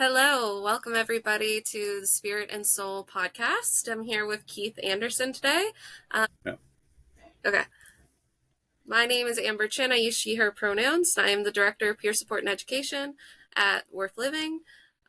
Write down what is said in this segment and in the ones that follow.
Hello, welcome everybody to the Spirit and Soul podcast. I'm here with Keith Anderson today. Yeah. Okay. My name is Amber Chinn. I use she, her pronouns. I am the Director of Peer Support and Education at Worth Living.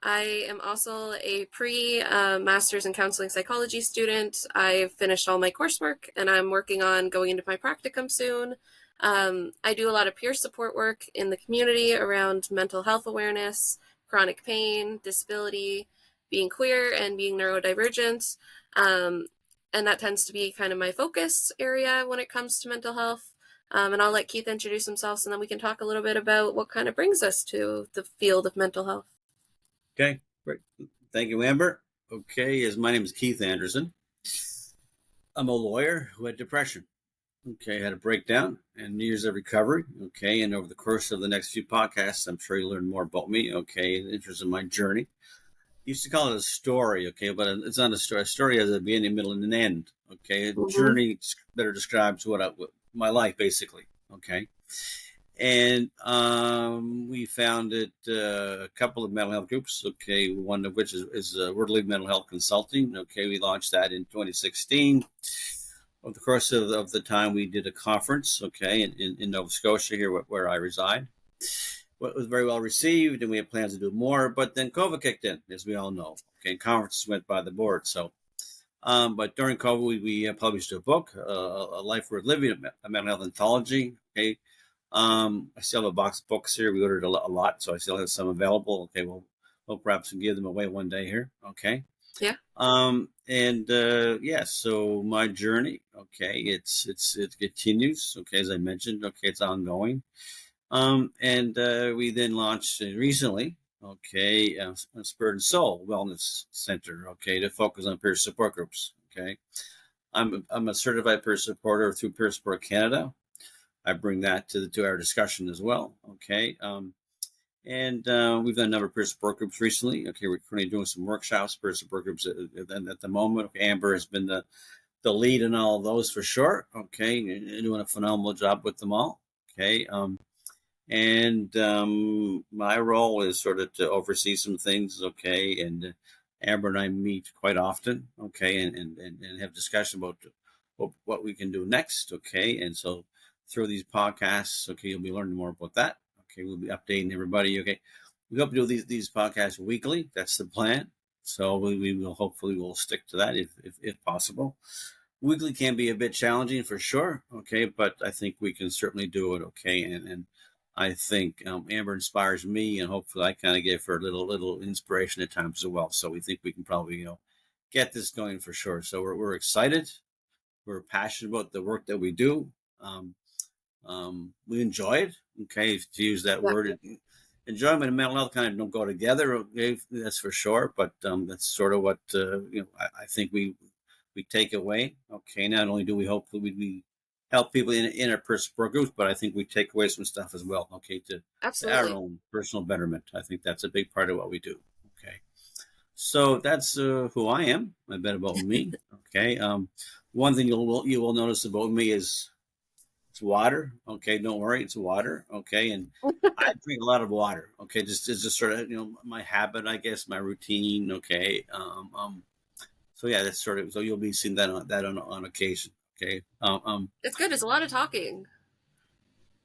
I am also a pre-master's in counseling psychology student. I've finished all my coursework and I'm working on going into my practicum soon. I do a lot of peer support work in the community around mental health awareness, chronic pain, disability, being queer, and being neurodivergent. And that tends to be kind of my focus area when it comes to mental health. And I'll let Keith introduce himself, and then we can talk a little bit about what kind of brings us to the field of mental health. Okay, great. Thank you, Amber. Okay, my name is Keith Anderson. I'm a lawyer who had depression. Okay, had a breakdown and years of recovery. Okay, and over the course of the next few podcasts, I'm sure you'll learn more about me. Okay, in interest in my journey. Used to call it a story. Okay, but it's not a story. A story has a beginning, middle, and an end. Okay, a journey better describes what my life basically. Okay. And we founded a couple of mental health groups. Okay, one of which is World League Mental Health Consulting. Okay, we launched that in 2016. Over the course of the time, we did a conference. Okay, in Nova Scotia, here where I reside. It was very well received, and we had plans to do more. But then COVID kicked in, as we all know. Okay, conferences went by the board. So, but during COVID, we published a book, A Life Worth Living, a mental health anthology. Okay. I still have a box of books here. We ordered a lot, so I still have some available. Okay, we'll perhaps give them away one day here. Okay. Yeah. So my journey, okay, it continues. Okay, as I mentioned, okay, it's ongoing. We then launched recently, okay, a Spirit and Soul Wellness Center, okay, to focus on peer support groups. Okay, I'm a certified peer supporter through Peer Support Canada. I bring that to our discussion as well. Okay. We've done a number of peer support groups recently. Okay. We're currently doing some workshops, peer support groups at the moment. Okay. Amber has been the lead in all of those for sure. Okay. Doing a phenomenal job with them all. Okay. My role is sort of to oversee some things. Okay. And Amber and I meet quite often. Okay. And have discussion about what we can do next. Okay. And so, through these podcasts, okay, you'll be learning more about that. Okay, we'll be updating everybody. Okay, we hope to do these podcasts weekly. That's the plan. So we will hopefully we'll stick to that if possible. Weekly can be a bit challenging for sure. Okay, but I think we can certainly do it. Okay, and I think Amber inspires me, and hopefully I kind of give her a little inspiration at times as well. So we think we can probably get this going for sure. So we're excited. We're passionate about the work that we do. We enjoy it. Okay, to use that word, enjoyment and mental health kind of don't go together. Okay, that's for sure. But that's sort of what I think we take away. Okay, not only do we hope that we help people in our personal groups, but I think we take away some stuff as well. Okay, to our own personal betterment. I think that's a big part of what we do. Okay, so that's who I am. A bit about me. Okay, one thing you will notice about me is it's water. Okay, don't worry, it's water. Okay, and I drink a lot of water. Okay, just sort of my habit, I guess, my routine. Okay, so yeah, that's sort of so you'll be seeing that on occasion. Okay, it's good. It's a lot of talking.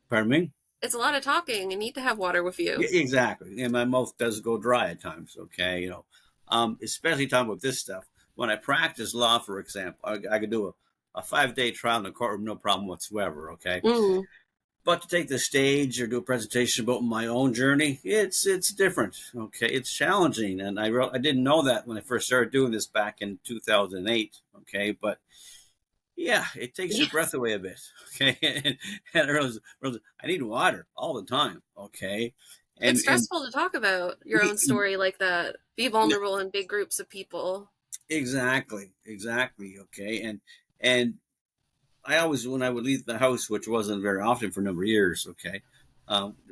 Pardon me. It's a lot of talking. You need to have water with you. Yeah, exactly, and my mouth does go dry at times. Okay, especially talking about this stuff. When I practice law, for example, I could do a 5-day trial in the courtroom, no problem whatsoever. Okay. But to take the stage or do a presentation about my own journey, it's different. Okay, it's challenging, and I didn't know that when I first started doing this back in 2008. Okay, but yeah, it takes your breath away a bit. Okay, and I need water all the time. Okay, it's stressful to talk about your own story like that. Be vulnerable in big groups of people. Exactly. Okay, and I always, when I would leave the house, which wasn't very often for a number of years, okay,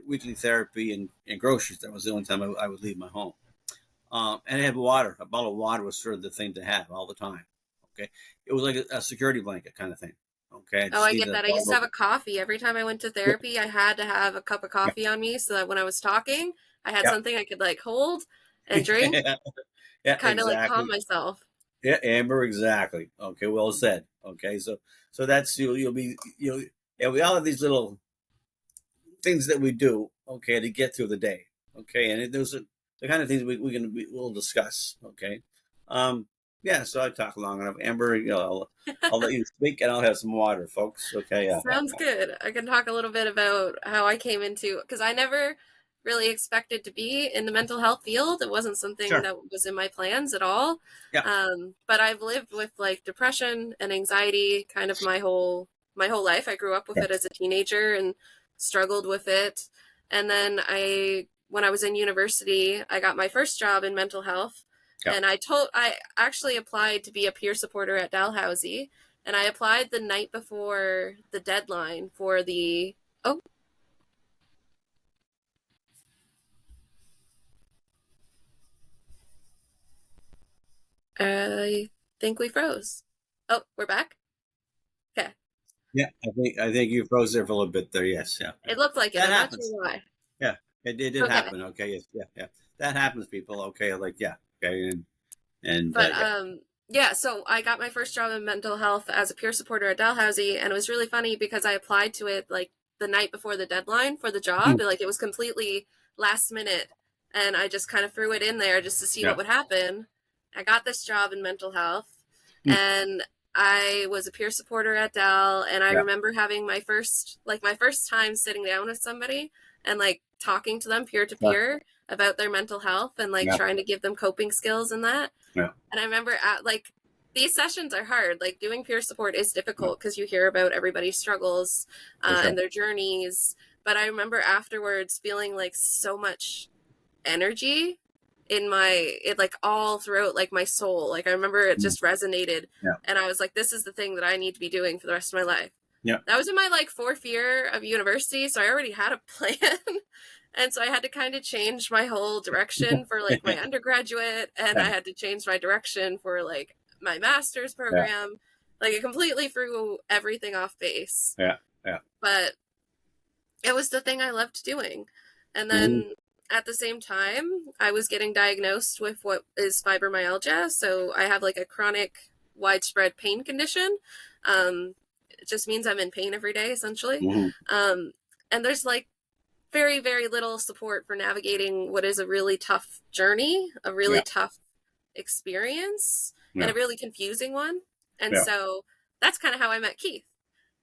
weekly therapy and groceries, that was the only time I would leave my home. And I had water. A bottle of water was sort of the thing to have all the time. Okay. It was like a security blanket kind of thing. Okay. I get that. I used to have a coffee. Every time I went to therapy, I had to have a cup of coffee on me so that when I was talking, I had something I could hold. and drink Yeah, to yeah, kind of like calm exactly. myself. Yeah, Amber, exactly. Okay, well said. Okay, so that's yeah, we all have these little things that we do, okay, to get through the day. Okay, and those are the kind of things we'll discuss. Okay, um, yeah. So I talk long enough, Amber. I'll let you speak, and I'll have some water, folks. Okay, yeah, Sounds good. I can talk a little bit about how I came into, because I never really expected to be in the mental health field. It wasn't something sure, that was in my plans at all. yeah, But I've lived with like depression and anxiety kind of my whole life. I grew up with yeah, it as a teenager and struggled with it. And then when I was in university, I got my first job in mental health. yeah. And I actually applied to be a peer supporter at Dalhousie, and I applied the night before the deadline for the. Oh, I think we froze. Oh, we're back. Okay, Yeah, I think you froze there for a little bit there. Yes, yeah, yeah. it looked like it. That I'm not sure happens. why. Yeah, it did Okay, happen. Okay, yes, yeah, yeah. That happens, people. Okay, like yeah, okay, and but yeah. yeah. So I got my first job in mental health as a peer supporter at Dalhousie, and it was really funny because I applied to it like the night before the deadline for the job. Mm, Like it was completely last minute, and I just kind of threw it in there just to see yeah, what would happen. I got this job in mental health, mm, and I was a peer supporter at Dell, and I yeah, remember having my first time sitting down with somebody and like talking to them peer to sure, peer about their mental health and like yeah, trying to give them coping skills and that. yeah, And I remember like these sessions are hard. Like doing peer support is yeah, difficult because you hear about everybody's struggles for sure. and their journeys. But I remember afterwards feeling like so much energy in it like all throughout like my soul. Like I remember it Mm, just resonated, yeah, and I was like, this is the thing that I need to be doing for the rest of my life. yeah, That was in my like fourth year of university, so I already had a plan. And so I had to kind of change my whole direction for like my undergraduate, and I yeah, had to change my direction for like my master's yeah, program. Like it completely threw everything off base. yeah, yeah. But it was the thing I loved doing. And Mhm, then at the same time, I was getting diagnosed with what is fibromyalgia. So I have like a chronic, widespread pain condition. It just means I'm in pain every day, essentially. mhm, Um, and there's like very, very little support for navigating what is a really tough journey, a really yeah, tough experience, and yeah, a really confusing one. And yeah. so that's kind of how I met Keith.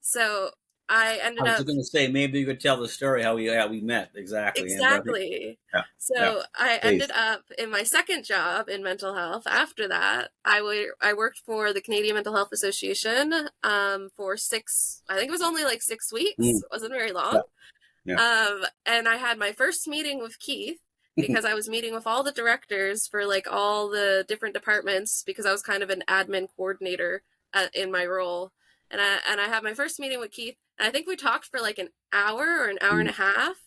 So I I ended was up. going to say maybe you could tell the story how we met exactly, Amber. Exactly. Yeah, yeah. So I ended Please. up in my second job in mental health. After that, I worked for the Canadian Mental Health Association for I think it was only like 6 weeks. Mm, It wasn't very yeah, long. yeah. And I had my first meeting with Keith because I was meeting with all the directors for like all the different departments because I was kind of an admin coordinator in my role. And I had my first meeting with Keith, and I think we talked for like an hour or an hour and Mm. a half.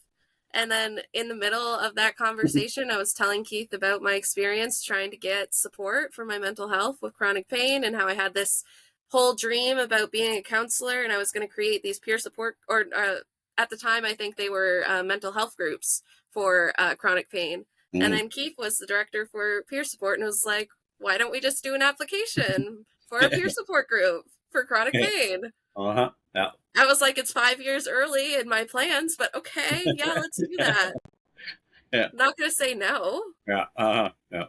And then in the middle of that conversation, I was telling Keith about my experience trying to get support for my mental health with chronic pain and how I had this whole dream about being a counselor and I was going to create these peer support or at the time, I think they were mental health groups for chronic pain. And Mm. then Keith was the director for peer support and was like, why don't we just do an application for a peer support group for chronic pain? Uh-huh. Yeah. I was like, it's 5 years early in my plans, but okay, yeah, let's do that. Yeah. Not going to say no. Yeah. Uh-huh. Yeah.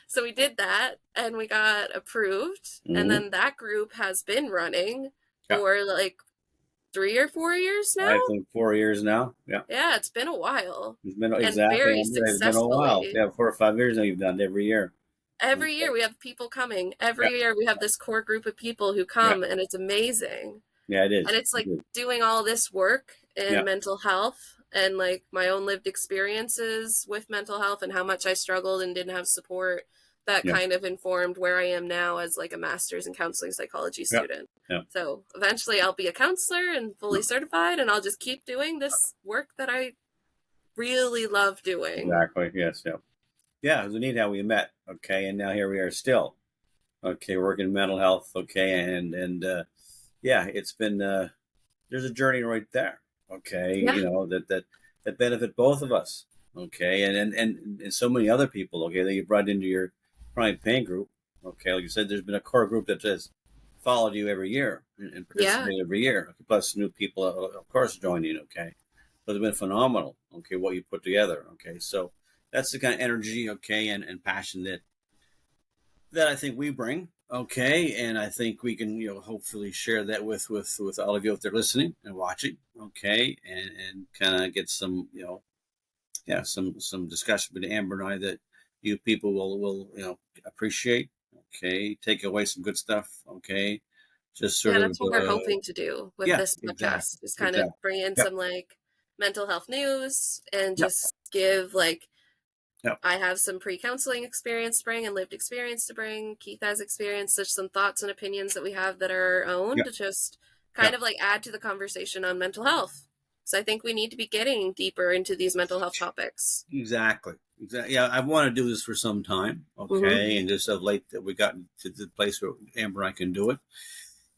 So we did that and we got approved. And Hmm. then that group has been running Yeah. for like 3 or 4 years now. I think 4 years now. Yeah. Yeah, it's been a while It's been and exactly, very Amber. It's been a while. successfully. Yeah, 4 or 5 years now you've done it every year. Every Okay. year we have people coming. Yeah. Every year we have this core group of people who Yeah. come, and it's amazing. Yeah, it And is. it's It like is. doing all this work in Yeah. mental health and like my own lived experiences with mental health and how much I struggled and didn't have support that Yeah. kind of informed where I am now as like a master's in counseling psychology Yeah. student. Yeah. So eventually I'll be a counselor and fully certified, and I'll just keep doing this work that I really love doing. Exactly. Yes. Yeah. Yeah. It was neat how we met. Okay. And now here we are still. Okay. Working in mental health. Okay. And yeah, it's been there's a journey right there. Okay. Yeah. That benefit both of us. Okay, and so many other people, okay, that you brought into your chronic pain group. Okay, like you said, there's been a core group that has followed you every year and Yeah. participated every year, plus new people, of course, joining. Okay, but it's been phenomenal. Okay, what you put together. Okay, so that's the kind of energy, okay, and passion that I think we bring. Okay, and I think we can, hopefully share that with all of you if they're listening and watching. Okay, and kind of get some, yeah, some discussion with Amber and I that you people will appreciate. Okay, take away some good stuff. Okay, just Yeah, sort of that's what we're hoping to do with yeah, this exactly, podcast is kind of exactly. bring in Yep, some like mental health news and yep, just give like yep, I have some pre-counseling experience to bring and lived experience to bring. Keith has experience. There's some thoughts and opinions that we have that are our own yep, to just kind yep. of like add to the conversation on mental health. So I think we need to be getting deeper into these mental health topics. Exactly. Exactly. Yeah, I've wanted to do this for some time. Mm-hmm. Okay, and just of late that we got to the place where Amber and I can do it.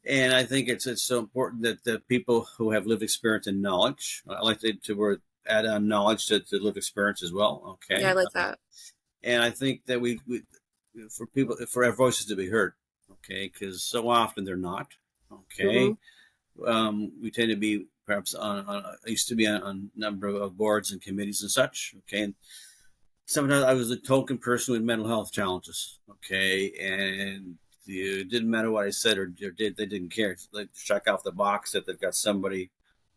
And I think it's so important that the people who have lived experience and knowledge, I like to add on knowledge to lived experience as well. Yeah, I Okay, like that. and I think that we for people for our voices to be heard. Okay, because so often they're not. Mm-hmm. Okay, we tend to be perhaps I used to be on a number of boards and committees and such. Okay, and sometimes I was a token person with mental health challenges. Okay, and it didn't matter what I said or did; they didn't care. Like check off the box that they've got somebody,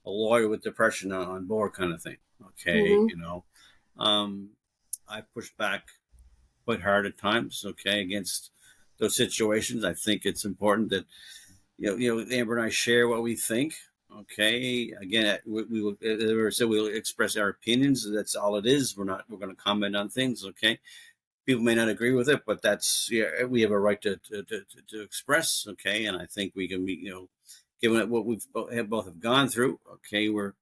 a lawyer with depression on board, kind of thing. Okay, Mm-hmm. um, I pushed back quite hard at times. Okay, against those situations. I think it's important that Amber and I share what we think. Okay. Again, we will, as I we'll express our opinions. That's all it is. We're going to comment on things. Okay. People may not agree with it, but that's, yeah, we have a right to express. Okay. And I think we can be, given what we've both have gone through. Okay. We're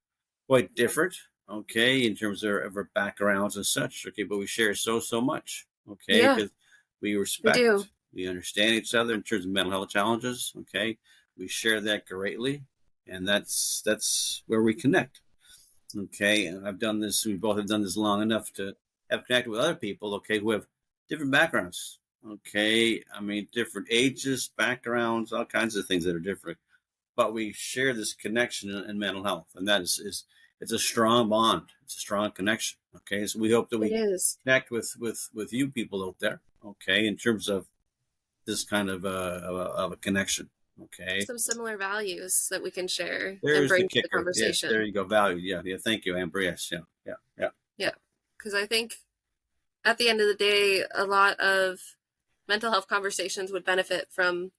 quite different. Okay. In terms of our backgrounds and such. Okay. But we share so much. Okay. Yeah, Because we we do. respect, we understand each other in terms of mental health challenges. Okay, we share that greatly, and that's where we connect. Okay, and I've done this. We both have done this long enough to have connected with other people. Okay, who have different backgrounds. Okay, I mean different ages, backgrounds, all kinds of things that are different. But we share this connection in mental health, and that is it's a strong bond. It's a strong connection. Okay, so we hope that It we is. connect with you people out there. Okay, in terms of this kind of a connection. Okay, Some similar values that we can share and there's the bring to the kicker. Yes, there conversation. you go. Value. Yeah, yeah. Thank you, Amber. Yes, yeah, yeah, yeah, Yeah, because I think at the end of the day, a lot of mental health conversations would benefit from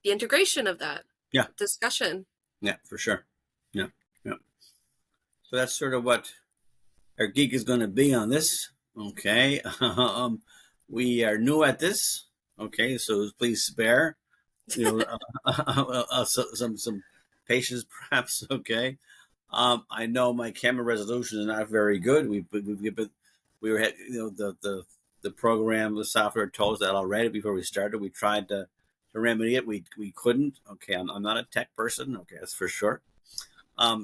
the integration of that yeah, discussion. yeah, for sure. Yeah, yeah. So that's sort of what our geek is going to be on this. Okay, we are new at this. Okay, so please spare some patience, perhaps. Okay, I know my camera resolution is not very good. We were the program, the software told us that already before we started. We tried to remedy it. We couldn't. Okay, I'm not a tech person. Okay, that's for sure.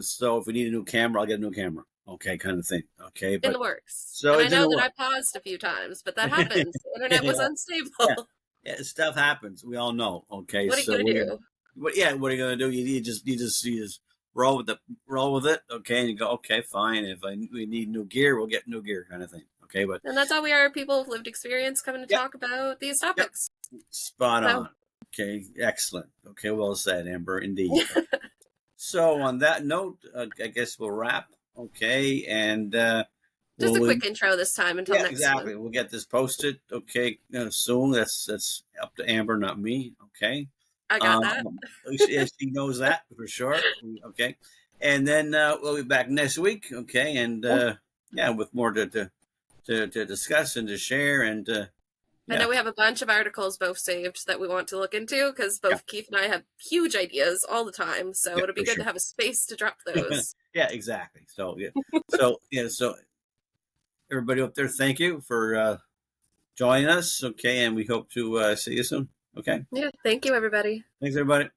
So if we need a new camera, I'll get a new camera. Okay, kind of thing. Okay, In but the works. so And I it know didn't that I work. paused a few times, but that happens. The internet was Yeah, yeah, unstable. yeah. Stuff happens. We all know. Okay, What are you so going to do? what are you gonna do? You just roll with it. Okay, and you go. Okay, fine. If we need new gear, we'll get new gear, kind of thing. Okay, but And that's how we are people with lived experience coming to yep, talk about these yep, topics. spot So, on. Okay, excellent. Okay, well said, Amber. Indeed. So on that note, I guess we'll wrap. Okay, and just a we'll quick intro this time until yeah, next one. exactly. We'll get this posted. Okay, soon. That's up to Amber, not me. Okay. I got that. She knows that for sure. Okay, and then we'll be back next week. Okay, and Yeah. yeah, with more to discuss and to share, and I yeah, know we have a bunch of articles both saved that we want to look into because yeah, both Keith and I have huge ideas all the time. So yeah, it'll be for good to sure. have a space to drop those. Yeah, exactly. So everybody up there, thank you for joining us. Okay, and we hope to see you soon. Okay, Yeah. Thank you, everybody. thanks everybody.